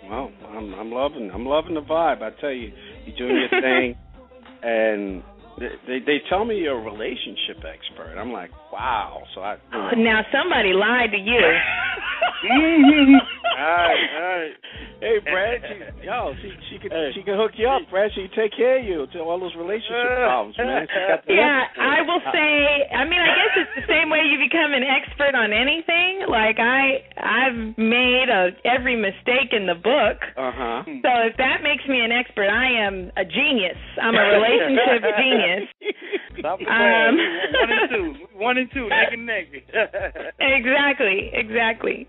Well, I'm loving the vibe. I tell you, you're doing your thing, and they tell me you're a relationship expert. I'm like, wow. So now somebody lied to you. All right. Hey, Brad, she can hook you up, Brad. She can take care of you to all those relationship problems, man. Yeah, I will say. I mean, I guess it's the same way you become an expert on anything. Like I've made every mistake in the book. So if that makes me an expert, I am a genius. I'm a relationship genius. Stop playing. 1 and 2, neck and neck. Exactly.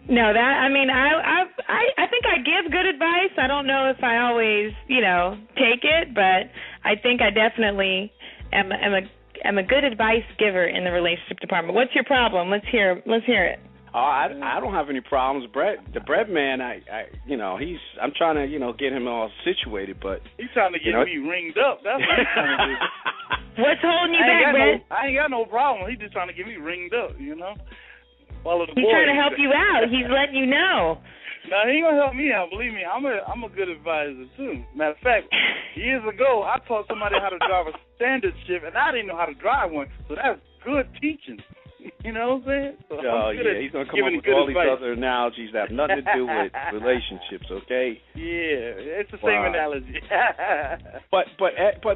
No, I think I give good advice. I don't know if I always, take it, but I think I definitely am a good advice giver in the relationship department. What's your problem? Let's hear it. Oh, I don't have any problems. The bread man, I'm trying to, get him all situated, but he's trying to get me ringed up. That's what he's trying to do. What's holding you back, Brett? I ain't got no problem. He's just trying to get me ringed up, He's trying to help you out. He's letting you know. No, he ain't gonna help me out. Believe me, I'm a good advisor too. Matter of fact, years ago I taught somebody how to drive a standard ship, and I didn't know how to drive one. So that's good teaching. You know what I'm saying? So he's gonna come up with all these other analogies that have nothing to do with relationships. Okay? Yeah, it's the same analogy. But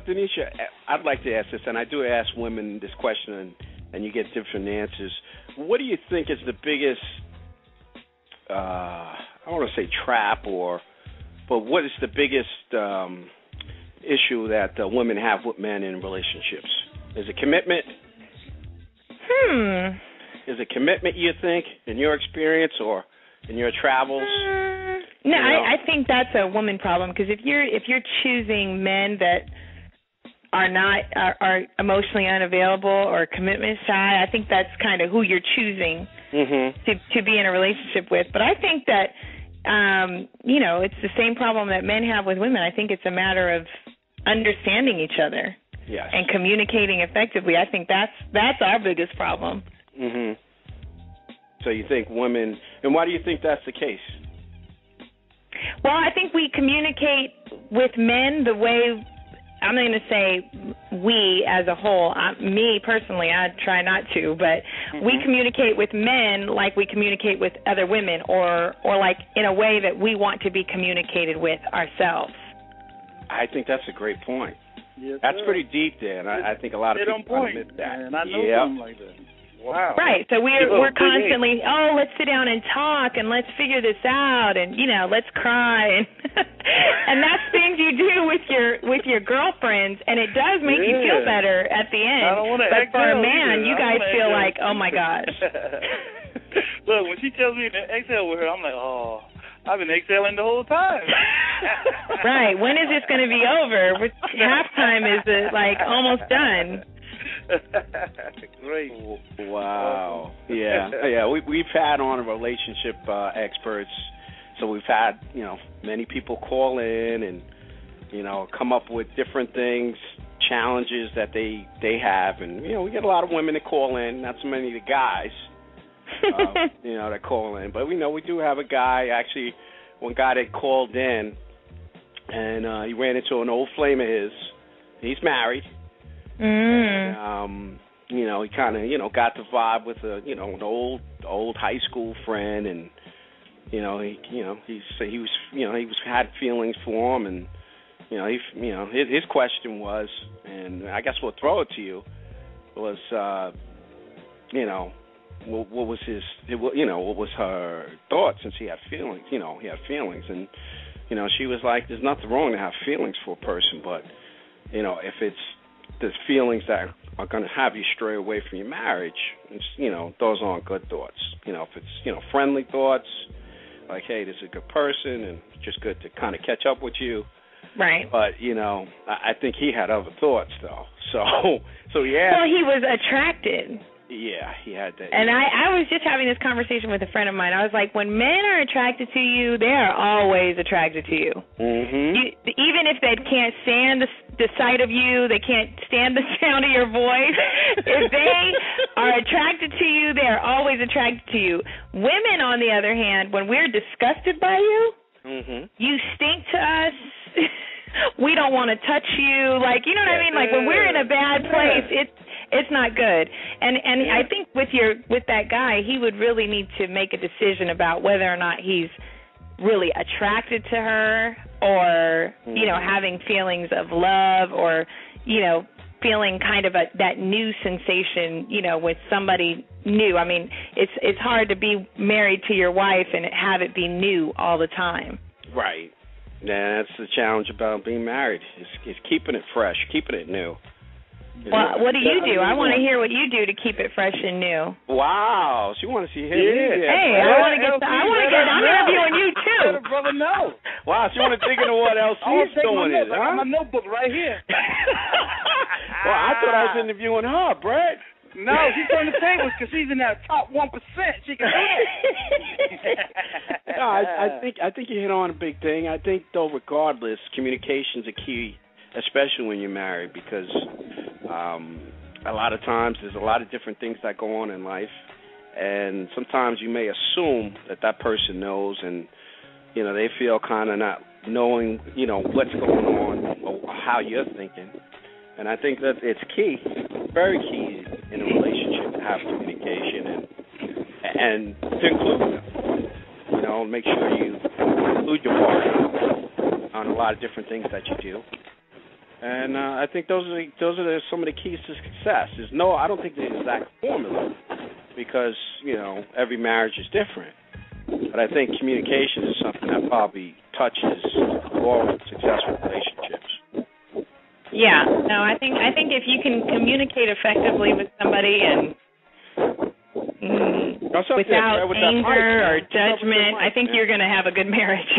Danisha, I'd like to ask this, and I do ask women this question, and you get different answers. What do you think is the biggest, I don't want to say trap, but what is the biggest issue that women have with men in relationships? Is it commitment? Is it commitment, you think, in your experience or in your travels? No, I think that's a woman problem, because if you're choosing men that are emotionally unavailable or commitment shy, I think that's kind of who you're choosing to be in a relationship with. But I think that it's the same problem that men have with women. I think it's a matter of understanding each other. Yes. And communicating effectively. I think that's our biggest problem. So you think women, and why do you think that's the case? Well, I think we communicate with men the way, I'm going to say we as a whole. Me personally, I try not to, but we communicate with men like we communicate with other women, or like in a way that we want to be communicated with ourselves. I think that's a great point. Yes, that's pretty deep there, and I think a lot of people admit that. And I know something like that. Wow. Right. So we're constantly, let's sit down and talk, and let's figure this out, and let's cry, and that's things you do with your girlfriends, and it does make you feel better at the end. I don't want to but for a man, you guys feel like, oh my gosh. Look, when she tells me to exhale with her, I'm like, oh, I've been exhaling the whole time. Right. When is this going to be over? Halftime is almost done. Great. Wow. Yeah. We've had on relationship experts, so we've had many people call in and come up with different things, challenges that they have, and we get a lot of women that call in, not so many of the guys. That call in, but we do have a guy. Actually, one guy that called in, and he ran into an old flame of his. He's married. And, he kind of got the vibe with an old high school friend, and he had feelings for him, and his question was, and I guess we'll throw it to you, was what was what was her thought, since he had feelings, and she was like, there's nothing wrong to have feelings for a person, but if it's the feelings that are going to have you stray away from your marriage, it's, those aren't good thoughts. If it's friendly thoughts, like, hey, this is a good person and just good to kind of catch up with you. Right. But I think he had other thoughts though. So yeah. Well, he was attracted. Yeah, he had that. And I was just having this conversation with a friend of mine. I was like, when men are attracted to you, they are always attracted to you. Even if they can't stand the sight of you, they can't stand the sound of your voice, if they are attracted to you, they are always attracted to you. Women, on the other hand, when we're disgusted by you, you stink to us. We don't want to touch you. Like, you know what I mean? Like, when we're in a bad place, it's not good. And I think with that guy, he would really need to make a decision about whether or not he's really attracted to her, or you know, having feelings of love, or you know, feeling kind of that new sensation, you know, with somebody new. I mean, it's hard to be married to your wife and have it be new all the time. Right. Yeah, that's the challenge about being married. Is keeping it fresh, keeping it new. Well, what do you do? I want to hear what you do to keep it fresh and new. Wow, so you want to see him? Yeah. Hey, I want to get. I'm interviewing you too. Let a brother know. Wow, so you want to dig into what else he's doing? I got my notebook right here. Well, I thought I was interviewing her, Brett. No, she's on the tables because she's in that top 1%. She can do it. No, I think you hit on a big thing. I think, though, regardless, communication's a key, especially when you're married, because a lot of times there's a lot of different things that go on in life, and sometimes you may assume that person knows, and you know, they feel kind of not knowing, you know, what's going on or how you're thinking. And I think that it's key, very key in a relationship to have communication and to include them. You know, make sure you include your partner on a lot of different things that you do. And I think those are some of the keys to success. I don't think there's an exact formula, because you know, every marriage is different. But I think communication is something that probably touches all successful relationships. Yeah, no, I think if you can communicate effectively with somebody and without anger or judgment, I think you're going to have a good marriage.